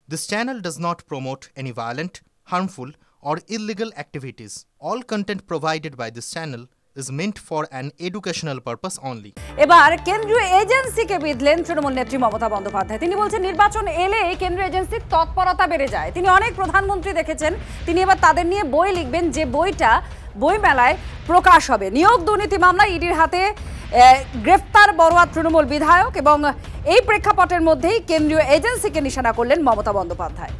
This channel does not promote any violent, harmful, or illegal activities. All content provided by this channel is meant for an educational purpose only. এবার কেন্দ্রীয় এজেন্সিকে বিধলেন তৃণমূল নেত্রী মমতা বন্দ্যোপাধ্যায়। তিনি বলছেন নির্বাচন এলে কেন্দ্রীয় এজেন্সির তৎপরতা বেড়ে যায়। তিনি অনেক প্রধানমন্ত্রী দেখেছেন, তিনি এবার তাদের নিয়ে বই লিখবেন, যে বইটা বইমেলায় প্রকাশ হবে। নিয়োগ দুর্নীতি মামলায় ইডির হাতে গ্রেফতার বড়ুয়া তৃণমূল বিধায়ক, এবং এই প্রেক্ষাপটের মধ্যেই কেন্দ্রীয় এজেন্সিকে নিশানা করলেন মমতা বন্দ্যোপাধ্যায়।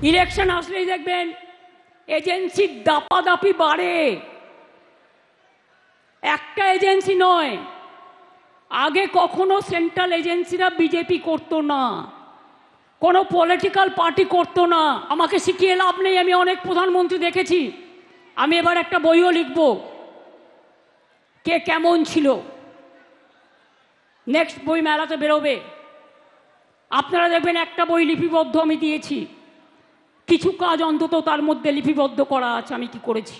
ইলেকশন আসলেই দেখবেন এজেন্সির দাপাদাপি বাড়ে। একটা এজেন্সি নয়, আগে কখনো সেন্ট্রাল এজেন্সিরা বিজেপি করতো না, কোনো পলিটিক্যাল পার্টি করতো না। আমাকে শিখিয়ে লাভ নেই, আমি অনেক প্রধানমন্ত্রী দেখেছি। আমি এবার একটা বইও লিখব, কে কেমন ছিল। নেক্সট বই মেলাতে বেরোবে, আপনারা দেখবেন একটা বই লিপিবদ্ধ আমি দিয়েছি। কিছু কাজ অন্তত তার মধ্যে লিপিবদ্ধ করা আছে আমি কি করেছি।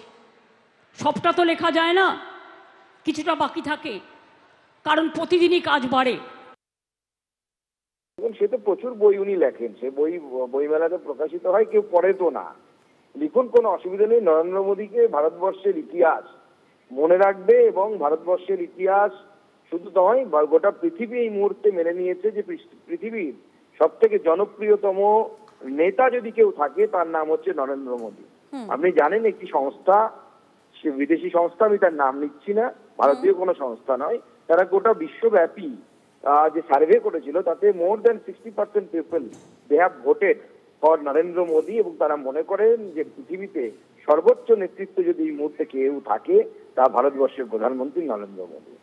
সবটা তো লেখা যায় না, কিছুটা বাকি থাকে, কারণ প্রতিদিনই কাজ বাড়ে। সে তো প্রচুর বই উনি লেখেন, সে বইমেলাতে প্রকাশিত হয়, কেউ পড়ে তো না। লিখুন, কোনো অসুবিধা নেই। নরেন্দ্র মোদীকে ভারতবর্ষের ইতিহাস মনে রাখবে, এবং ভারতবর্ষের ইতিহাস শুধু নয়, গোটা পৃথিবী এই মুহূর্তে মেনে নিয়েছে যে পৃথিবীর সব থেকে জনপ্রিয়তম নেতা যদি কেউ থাকে তার নাম হচ্ছে নরেন্দ্র মোদী। আপনি জানেন একটি সংস্থা, সে বিদেশি সংস্থা, আমি তার নাম নিচ্ছি না, ভারতীয় কোনো সংস্থা নয়, তারা গোটা বিশ্বব্যাপী যে সার্ভে করেছিল তাতে more than 60% people they have voted for Narendra Modi, এবং তারা মনে করেন যে পৃথিবীতে সর্বোচ্চ নেতৃত্ব যদি এই মুহূর্তে কেউ থাকে তা ভারতবর্ষের প্রধানমন্ত্রী নরেন্দ্র মোদী।